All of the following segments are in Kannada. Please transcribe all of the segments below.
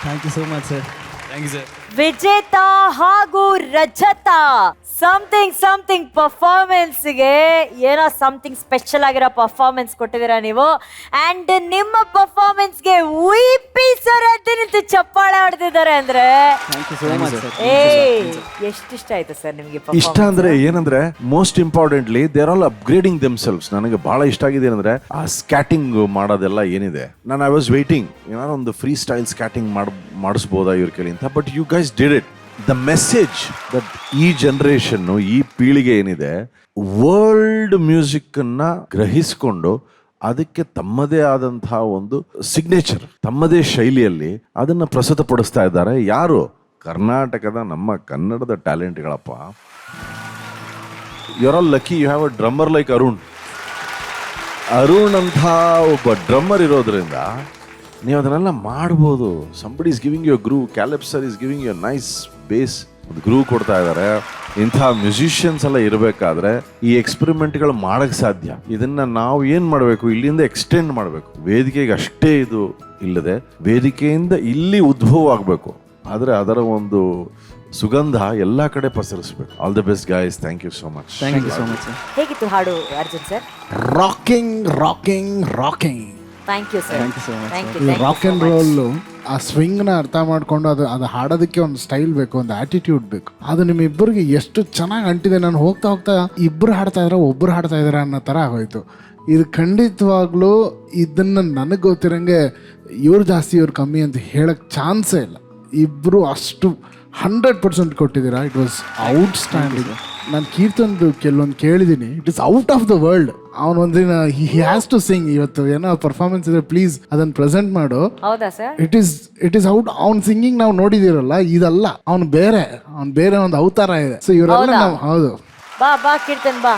Thank you so much sir. Thank you sir. Vijetha ಹಾಗೂ ರಜತ ಸಮಥಿಂಗ್ ಪರ್ಫಾರ್ಮೆನ್ಸ್ಗೆ ಏನೋ ಸಮಥಿಂಗ್ ಸ್ಪೆಷಲ್ ಆಗಿರೋ ಪರ್ಫಾರ್ಮೆನ್ಸ್ ಕೊಟ್ಟಿದ್ದೀರಾ ನೀವು. ಅಂಡ್ ನಿಮ್ಮ ಪರ್ಫಾರ್ಮೆನ್ಸ್ಗೆ ವಿಪಿ ಸರ್ ಅಂತ ಚಪ್ಪಾಳೆ ಹೊಡೆದಿದ್ದಾರೆ ಅಂದ್ರೆ thank you so much sir. ಎಷ್ಟು ಇಷ್ಟ ಆಯ್ತು ಸರ್ ನಿಮಗೆ? ಇಷ್ಟ ಅಂದ್ರೆ ಏನಂದ್ರೆ most importantly they are all upgrading themselves. ನನಗೆ ಬಹಳ ಇಷ್ಟ ಆಗಿದೆ ಏನಂದ್ರೆ ಆ ಸ್ಕ್ಯಾಟಿಂಗ್ ಮಾಡೋದೆಲ್ಲ ಏನಿದೆ. ನಾನು ಐ ವಾಸ್ ವೇಟಿಂಗ್ ಏನಾದ್ರು ಒಂದು ಫ್ರೀ ಸ್ಟೈಲ್ ಸ್ಕ್ಯಾಟಿಂಗ್ ಮಾಡಿಸ್ಬೋದಾ ಇವ್ರ ಕೇಳಿ ಅಂತ. But you guys did it. The message that ಈ ಜನರೇಷನ್, ಈ ಪೀಳಿಗೆ ಏನಿದೆ, ವರ್ಲ್ಡ್ ಮ್ಯೂಸಿಕ್ ಅನ್ನ ಗ್ರಹಿಸಿಕೊಂಡು ಅದಕ್ಕೆ ತಮ್ಮದೇ ಆದಂತಹ ಒಂದು ಸಿಗ್ನೇಚರ್, ತಮ್ಮದೇ ಶೈಲಿಯಲ್ಲಿ ಅದನ್ನ ಪ್ರಸ್ತುತಪಡಿಸ್ತಾ ಇದ್ದಾರೆ. ಯಾರು? ಕರ್ನಾಟಕದ ನಮ್ಮ ಕನ್ನಡದ ಟ್ಯಾಲೆಂಟ್ಗಳಪ್ಪ. You are all lucky you have a drummer like Arun. Arun ಅಂತ ಒಬ್ಬ ಡ್ರಮ್ಮರ್ ಇರೋದ್ರಿಂದ ನೀವು ಅದನ್ನೆಲ್ಲ ಮಾಡ್ಬೋದು. Somebody is giving you groove, Caleb sir is giving you nice bass, ಒಂದು ಗ್ರೂ ಕೊಡ್ತಾ ಇದ್ದಾರೆ. ಇಂಥ ಮ್ಯೂಸಿಷಿಯನ್ಸ್ ಎಲ್ಲ ಇರಬೇಕಾದ್ರೆ ಈ ಎಕ್ಸ್ಪೆರಿಮೆಂಟ್ಗಳು ಮಾಡಕ್ಕೆ ಸಾಧ್ಯ. ಇದನ್ನ ನಾವು ಏನು ಮಾಡಬೇಕು, ಇಲ್ಲಿಂದ ಎಕ್ಸ್ಟೆಂಡ್ ಮಾಡಬೇಕು. ವೇದಿಕೆಗೆ ಅಷ್ಟೇ ಇದು ಇಲ್ಲದೆ ವೇದಿಕೆಯಿಂದ ಇಲ್ಲಿ ಉದ್ಭವ ಆಗಬೇಕು. ಆದರೆ ಅದರ ಒಂದು ಸುಗಂಧ ಎಲ್ಲ ಕಡೆ ಪಸರಿಸಬೇಕು. All the best guys. Thank you so much. Thank you so much sir. ಹೇಗಿತ್ತು ಹಾಡು Arjun sir? Rocking thank you sir. Thank you so much. Thank you. Rock and roll ಆ ಸ್ವಿಂಗ್ನ ಅರ್ಥ ಮಾಡ್ಕೊಂಡು ಅದು ಹಾಡೋದಕ್ಕೆ ಒಂದು ಸ್ಟೈಲ್ ಬೇಕು, ಒಂದು ಆಟಿಟ್ಯೂಡ್ ಬೇಕು. ಅದು ನಿಮ್ಮಿಬ್ಬರಿಗೆ ಎಷ್ಟು ಚೆನ್ನಾಗಿ ಅಂಟಿದೆ. ನಾನು ಹೋಗ್ತಾ ಇಬ್ಬರು ಹಾಡ್ತಾ ಇದ್ದಾರೆ, ಒಬ್ಬರು ಹಾಡ್ತಾ ಇದ್ದಾರೆ ಅನ್ನೋ ಥರ ಆಗೋಯ್ತು. ಇದು ಖಂಡಿತವಾಗ್ಲೂ ಇದನ್ನು ನನಗೆ ಗೊತ್ತಿರಂಗೆ ಇವ್ರು ಜಾಸ್ತಿ ಇವ್ರು ಕಮ್ಮಿ ಅಂತ ಹೇಳಕ್ಕೆ ಚಾನ್ಸೇ ಇಲ್ಲ. ಇಬ್ಬರು ಅಷ್ಟು 100% ಕೊಟ್ಟಿದ್ದೀರಾ. It was out standing. ನಾನು ಕೀರ್ತನ್ದು ಕೆಲವೊಂದು ಕೇಳಿದ್ದೀನಿ, it is out of the world. ಅವನು ಒಂದಿನ ಹಿ ಹ್ಯಾಸ್ ಟು ಸಿಂಗ್. ಇವತ್ತು ಏನೋ ಪರ್ಫಾರ್ಮೆನ್ಸ್ ಇದೆ, ಪ್ಲೀಸ್ ಅದನ್ನು ಪ್ರೆಸೆಂಟ್ ಮಾಡು. ಹೌದಾ ಸರ್? It is out. ಅವ್ನ ಸಿಂಗಿಂಗ್ ನಾವು ನೋಡಿದಿರಲ್ಲ, ಇದಲ್ಲ. ಅವ್ನು ಬೇರೆ ಒಂದು ಅವತಾರ ಇದೆ. ಸೊ ಇವರೆಲ್ಲ ನಾವು ಹೌದು. ಬಾ ಕೀರ್ತನ್ ಬಾ.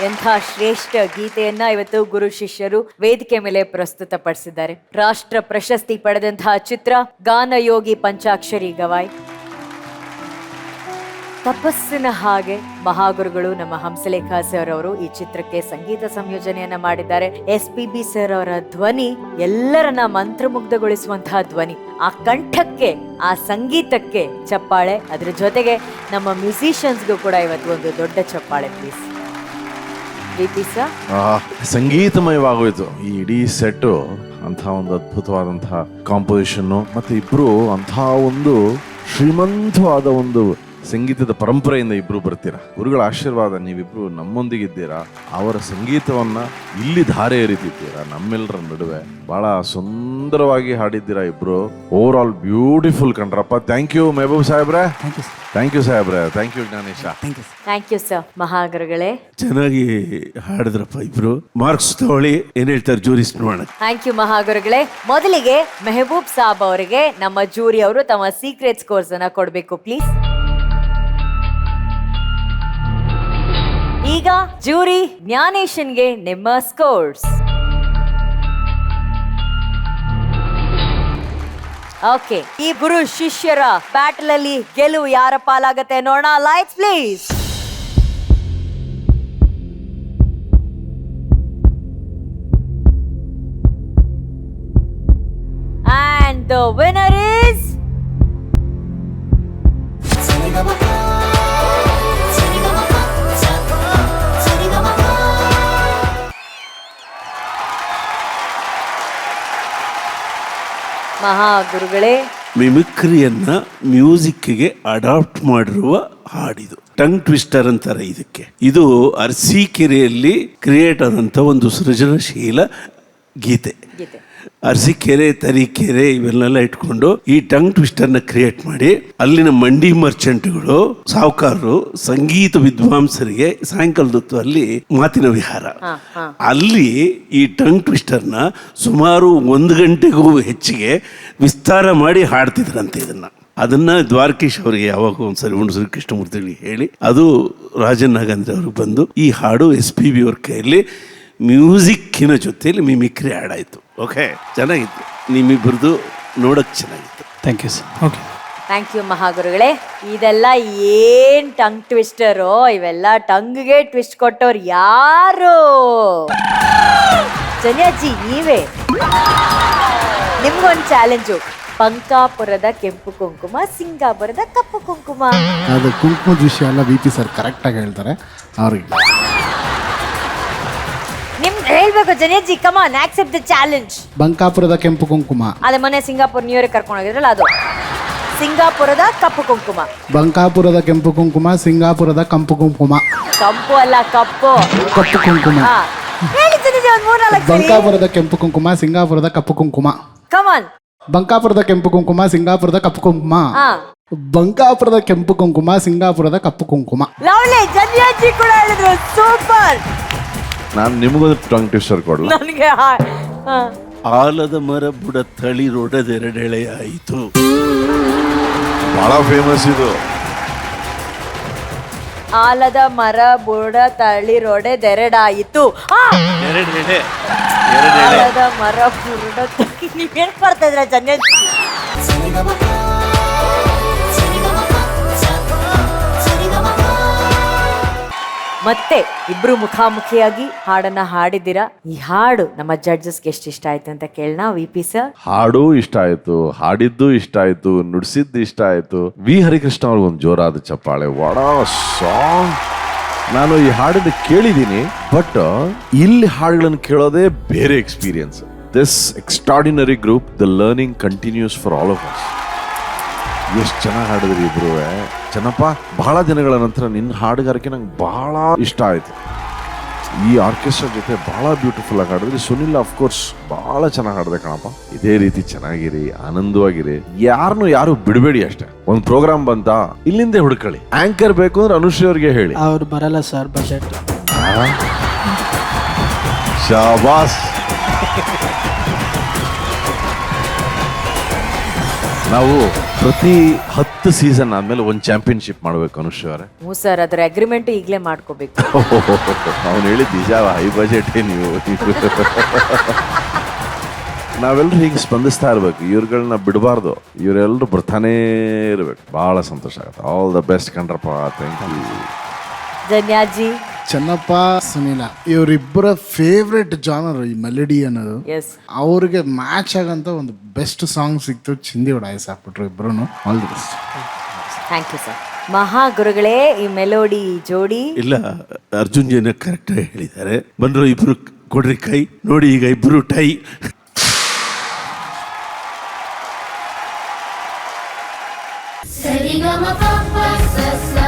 ಎಂಥ ಶ್ರೇಷ್ಠ ಗೀತೆಯನ್ನ ಇವತ್ತು ಗುರು ಶಿಷ್ಯರು ವೇದಿಕೆ ಮೇಲೆ ಪ್ರಸ್ತುತಪಡಿಸಿದ್ದಾರೆ. ರಾಷ್ಟ್ರ ಪ್ರಶಸ್ತಿ ಪಡೆದಂತಹ ಚಿತ್ರ ಗಾನಯೋಗಿ ಪಂಚಾಕ್ಷರಿ ಗವಾಯ್. ತಪಸ್ಸಿನ ಹಾಗೆ ಮಹಾಗುರುಗಳು ನಮ್ಮ ಹಂಸಲೇಖ ಸರ್ ಅವರು ಈ ಚಿತ್ರಕ್ಕೆ ಸಂಗೀತ ಸಂಯೋಜನೆಯನ್ನ ಮಾಡಿದ್ದಾರೆ. SPB ಸರ್ ಅವರ ಧ್ವನಿ ಎಲ್ಲರನ್ನ ಮಂತ್ರಮುಗ್ಧಗೊಳಿಸುವಂತಹ ಧ್ವನಿ. ಆ ಕಂಠಕ್ಕೆ, ಆ ಸಂಗೀತಕ್ಕೆ ಚಪ್ಪಾಳೆ. ಅದ್ರ ಜೊತೆಗೆ ನಮ್ಮ ಮ್ಯೂಸಿಷಿಯನ್ಸ್ಗೂ ಕೂಡ ಇವತ್ತು ಒಂದು ದೊಡ್ಡ ಚಪ್ಪಾಳೆ ಪ್ಲೀಸ್. ಸಂಗೀತಮಯವಾಗೋಯ್ತು ಈ ಇಡೀ ಸೆಟ್. ಅಂಥ ಒಂದು ಅದ್ಭುತವಾದಂತಹ ಕಾಂಪೋಸಿಷನ್, ಮತ್ತೆ ಇಬ್ರು ಅಂಥ ಒಂದು ಶ್ರೀಮಂತವಾದ ಒಂದು ಸಂಗೀತದ ಪರಂಪರೆಯಿಂದ ಇಬ್ರು ಬರ್ತೀರಾ. ಗುರುಗಳ ಆಶೀರ್ವಾದ, ನೀವಿಬ್ರು ನಮ್ಮೊಂದಿಗಿದ್ದೀರಾ. ಅವರ ಸಂಗೀತವನ್ನ ಇಲ್ಲಿ ಧಾರೆ ಎರಿತಿದ್ದೀರಾ ನಮ್ಮೆಲ್ಲರ ನಡುವೆ. ಬಹಳ ಸುಂದರವಾಗಿ ಹಾಡಿದ್ದೀರಾ ಇಬ್ರು. ಓವರ್ ಆಲ್ ಬ್ಯೂಟಿಫುಲ್ ಕಂಡ್ರಪ್ಪ. ಥ್ಯಾಂಕ್ ಯು ಮೆಹಬೂಬ್ ಸಾಹೇಬ್ರೆ. ಥ್ಯಾಂಕ್ ಯು ಸಾಹೇಬ್ರೆ. Thank you Jnanesha. Thank you sir. ಮಹಾಗುರುಗಳೇ ಚೆನ್ನಾಗಿ ಹಾಡಿದ್ರಪ್ಪ ಇಬ್ರು. ಮಾರ್ಕ್ಸ್ ತಗೊಳ್ಳಿ, ಏನ್ ಹೇಳ್ತಾರೆ ಜೂರಿಸ್ ನೋಡೋಣ. ಥ್ಯಾಂಕ್ ಯು ಮಹಾಗುರುಗಳೇ. ಮೊದಲಿಗೆ ಮೆಹಬೂಬ್ ಸಾಬ್ ಅವರಿಗೆ ನಮ್ಮ ಜೂರಿ ಅವರು ತಮ್ಮ ಸೀಕ್ರೆಟ್ ಸ್ಕೋರ್ಸ್ ಅನ್ನ ಕೊಡ್ಬೇಕು ಪ್ಲೀಸ್. ಈಗ ಜೂರಿ ಜ್ಞಾನೇಶನ್ಗೆ ನಿಮ್ಮ ಸ್ಕೋರ್ಸ್. ಓಕೆ, ಈ ಗುರು ಶಿಷ್ಯರ ಬ್ಯಾಟಲ್ ಅಲ್ಲಿ ಗೆಲುವು ಯಾರ ಪಾಲಾಗತ್ತೆ ನೋಡೋಣ. Lights please. And the winner is ಮಹಾಗುರುಗಳೇ. ಮಿಮಿಕ್ರಿಯನ್ನ ಮ್ಯೂಸಿಕ್ಗೆ ಅಡಾಪ್ಟ್ ಮಾಡಿರುವ ಹಾಡಿದು. ಟಂಗ್ ಟ್ವಿಸ್ಟರ್ ಅಂತಾರೆ ಇದಕ್ಕೆ. ಇದು ಅರಸೀಕೆರೆಯಲ್ಲಿ ಕ್ರಿಯೇಟ್ ಆದಂಥ ಒಂದು ಸೃಜನಶೀಲ ಗೀತೆ. ಅರಸೀಕೆರೆ, ತರೀಕೆರೆ ಇವೆಲ್ಲ ಇಟ್ಕೊಂಡು ಈ ಟಂಗ್ ಟ್ವಿಸ್ಟರ್ನ ಕ್ರಿಯೇಟ್ ಮಾಡಿ ಅಲ್ಲಿನ ಮಂಡಿ ಮರ್ಚೆಂಟ್ಗಳು, ಸಾಹುಕಾರರು, ಸಂಗೀತ ವಿದ್ವಾಂಸರಿಗೆ ಸಾಯಂಕಾಲದ ಹೊತ್ತು ಅಲ್ಲಿ ಮಾತಿನ ವಿಹಾರ. ಅಲ್ಲಿ ಈ ಟಂಗ್ ಟ್ವಿಸ್ಟರ್ನ ಸುಮಾರು 1 ಗಂಟೆಗೂ ಹೆಚ್ಚಿಗೆ ವಿಸ್ತಾರ ಮಾಡಿ ಹಾಡ್ತಿದ್ರಂತೆ ಇದನ್ನ. ಅದನ್ನ ದ್ವಾರಕೀಶ್ ಅವರಿಗೆ ಯಾವಾಗ ಒಂದ್ಸರಿ ಹುಣಸೂರು ಕೃಷ್ಣಮೂರ್ತಿಗಳಿಗೆ ಹೇಳಿ ಅದು ರಾಜನ್ ನಾಗೇಂದ್ರ ಅವ್ರಿಗೆ ಬಂದು ಈ ಹಾಡು SPB ಅವ್ರ ಕೈಯಲ್ಲಿ ಮ್ಯೂಸಿಕ್ಕಿನ ಜೊತೆಯಲ್ಲಿ ಮಿಮಿಕ್ರಿ ಹಾಡಾಯಿತು. ಓಕೆ, ಚೆನ್ನಾಗಿತ್ತು. ನಿಮ್ಮಿಬ್ಬರದು ನೋಡೋಕ್ಕೆ ಚೆನ್ನಾಗಿತ್ತು. Thank you sir. Okay, thank you ಮಹಾಗುರುಗಳೇ. ಇದೆಲ್ಲ ಏನ್ ಟಂಗ್ ಟ್ವಿಸ್ಟರು, ಇವೆಲ್ಲ ಟಂಗ್ಗೆ ಟ್ವಿಸ್ಟ್ ಕೊಟ್ಟವ್ರು ಯಾರು? ಜನಿಯಾಜಿ ನೀವೇ. ನಿಮ್ಗೊಂದು ಚಾಲೆಂಜು. ಬಂಕಾಪುರದ ಕೆಂಪು ಕುಂಕುಮ, ಸಿಂಗಾಪುರದ ಕಪ್ಪು ಕುಂಕುಮ. ಅದು ಕುಂಕುಮದ ವಿಷಯ ಎಲ್ಲ VP ಸರ್ ಕರೆಕ್ಟಾಗಿ ಹೇಳ್ತಾರೆ ಅವ್ರಿಗೆ. ನಿಮ್ಗೆ ಹೇಳ್ಬೇಕು ಜನಿಯಾಜಿ, ಕಮಾನ್ ಆಕ್ಸೆಪ್ಟ್ ದ ಚಾಲೆಂಜ್. ಬಂಕಾಪುರದ ಕೆಂಪು ಕುಂಕುಮ. ಅದೇ ಮೊನ್ನೆ ಸಿಂಗಾಪುರ್ ನ್ಯೂ ಇಯರ್ ಕರ್ಕೊಂಡು ಹೋಗಿದ್ರಲ್ಲ ಅದು. ಸಿಂಗಾಪುರದ ಕಪ್ಪು ಕುಂಕುಮ. ಬಂಕಾಪುರದ ಕೆಂಪು ಕುಂಕುಮ, ಸಿಂಗಾಪುರದ ಕಂಪು ಕುಂಕುಮ. ಕಂಪು ಅಲ್ಲ ಕಪ್ಪು. ಕಪ್ಪು ಕುಂಕುಮ. ಹಾ. ಹೇಳಿ ಜನಿಯಾಜಿ, ಒಂದು 3-4 ಸರಿ. ಬಂಕಾಪುರದ ಕೆಂಪು ಕುಂಕುಮ, ಸಿಂಗಾಪುರದ ಕಪ್ಪು ಕುಂಕುಮ. ಕಮಾನ್. ಬಂಕಾಪುರದ ಕೆಂಪು ಕುಂಕುಮ, ಸಿಂಗಾಪುರದ ಕಪ್ಪು ಕುಂಕುಮ. ಹಾ. ಬಂಕಾಪುರದ ಕೆಂಪು ಕುಂಕುಮ, ಸಿಂಗಾಪುರದ ಕಪ್ಪು ಕುಂಕುಮ. ಲವ್ಲಿ. ಜನಿಯಾಜಿ ಕೂಡ ಹೇಳಿದ್ರು, ಸೂಪರ್. ನಾನು ನಿಮಗೊಂದು ಟಂಗ್ ಟ್ವಿಸ್ಟರ್ ಕೊಡ್ಲ. ನನಗೆ ಆಲದ ಮರ ಬುಡ ತಳಿರೊಡೆದೆರಡೆಳೆ ಆಯಿತು. ಬಹಳ ಫೇಮಸ್ ಇದು. ಆಲದ ಮರ ಬುಡ ತಳಿರೊಡೆದೆರಡಾಯಿತು. ಎರಡೆಳೆ ಆಲದ ಮರ ಬುಡ ನೀವೇನ್ ಬರ್ತಾ ಇದ್ರ ಜನಿಯಾಜಿ? ಮತ್ತೆ ಇಬ್ರು ಮುಖಾಮುಖಿಯಾಗಿ ಹಾಡನ್ನ ಹಾಡಿದ್ದೀರಾ. ಈ ಹಾಡು ನಮ್ಮ ಜಡ್ಜಸ್ಗೆ ಎಷ್ಟು ಇಷ್ಟ ಆಯ್ತು ಅಂತ ಕೇಳೋಣ. VP sir. ಹಾಡು ಇಷ್ಟ ಆಯ್ತು, ಹಾಡಿದ್ದು ಇಷ್ಟ ಆಯ್ತು, ನುಡಿಸಿದ್ದು ಇಷ್ಟ ಆಯ್ತು. ವಿ ಹರಿಕೃಷ್ಣ ಅವ್ರಿಗೊಂದು ಜೋರಾದ ಚಪ್ಪಾಳೆ. What a song. ನಾನು ಈ ಹಾಡನ್ನ ಕೇಳಿದ್ದೀನಿ, ಬಟ್ ಇಲ್ಲಿ ಹಾಡುಗಳನ್ನು ಕೇಳೋದೇ ಬೇರೆ experience. This extraordinary group, the learning continues for all of us. ಎಷ್ಟು ಚೆನ್ನಾಗಿ ಹಾಡಿದ್ರಿ ಇಬ್ರು. ಚೆನ್ನಪ್ಪ, ಬಹಳ ದಿನಗಳ ನಂತರ ನಿನ್ನ ಹಾಡುಗಾರಿಕೆ ನಂಗೆ ಬಹಳ ಇಷ್ಟ ಆಯ್ತು. ಈ ಆರ್ಕೆಸ್ಟ್ರಾ ಜೊತೆ ಬಹಳ ಬ್ಯೂಟಿಫುಲ್ ಆಗಿ ಹಾಡಿದ್ರಿ. ಸುನಿಲ್ ಅಫ್ಕೋರ್ಸ್ ಬಹಳ ಚೆನ್ನಾಗಿ ಹಾಡಿದೆ ಕಣಪ್ಪ. ಇದೇ ರೀತಿ ಚೆನ್ನಾಗಿರಿ, ಆನಂದವಾಗಿರಿ, ಯಾರು ಬಿಡಬೇಡಿ ಅಷ್ಟೇ. ಒಂದು ಪ್ರೋಗ್ರಾಮ್ ಬಂತ ಇಲ್ಲಿಂದೇ ಹುಡ್ಕೊಳ್ಳಿ. ಆಂಕರ್ ಬೇಕು ಅಂದ್ರೆ ಅನುಶ್ರೀ ಅವ್ರಿಗೆ ಹೇಳಿ. ಅವ್ರು ಬರಲ್ಲ ಸರ್, ಬಜೆಟ್. ಶಾಬಾಸ್. ನಾವು ಪ್ರತಿ 10 ಸೀಸನ್ ಆದ್ಮೇಲೆ ಒಂದು ಚಾಂಪಿಯನ್ಶಿಪ್ ಮಾಡ್ಬೇಕು ಅನುಶ್ರೀ ಅವರೇ. ಹ್ಞೂ ಸರ್, ಅದರ ಅಗ್ರಿಮೆಂಟ್ ಈಗಲೇ ಮಾಡ್ಕೋಬೇಕು. ಅವ್ನು ಹೇಳಿದ್ ನಿಜ, ಹೈ ಬಜೆಟ್ ನೀವು. ನಾವೆಲ್ಲರೂ ಹೀಗೆ ಸ್ಪಂದಿಸ್ತಾ ಇರ್ಬೇಕು, ಇವ್ರುಗಳನ್ನ ಬಿಡಬಾರ್ದು. ಇವರೆಲ್ಲರೂ ಬರ್ತಾನೇ ಇರ್ಬೇಕು. ಬಹಳ ಸಂತೋಷ ಆಗುತ್ತೆ. ಆಲ್ ದ ಬೆಸ್ಟ್ ಕಣ್ರಪ್ಪ. Thank you. ಜನ್ಯಾಜಿ. ಚೆನ್ನಪ್ಪ, ಸುನೀಲ ಇವರಿಬ್ಬರ ಫೇವ್ರೆಟ್ ಜಾನರ್ ಈ ಮೆಲಡಿ ಅನ್ನೋದು. ಎಸ್. ಅವ್ರಿಗೆ ಮ್ಯಾಚ್ ಆಗಂತ ಒಂದು ಬೆಸ್ಟ್ ಸಾಂಗ್ ಸಿಕ್ತು. ಚಿಂದಿ ಉಡಾಯಿಸಿ ಹಾಕ್ಬಿಟ್ರು ಇಬ್ರು. All the best. Thank you sir. ಮಹಾಗುರುಗಳೇ, ಈ ಮೆಲೋಡಿ ಜೋಡಿ. ಇಲ್ಲ, ಅರ್ಜುನ್ ಜನ ಕರೆಕ್ಟಾಗಿ ಹೇಳಿದ್ದಾರೆ. ಬಂದ್ರು ಇಬ್ರು ಕೊಡ್ರಿ ಕೈ. ನೋಡಿ ಈಗ ಇಬ್ರು tie. Sa ri ga ma pa pa sa sa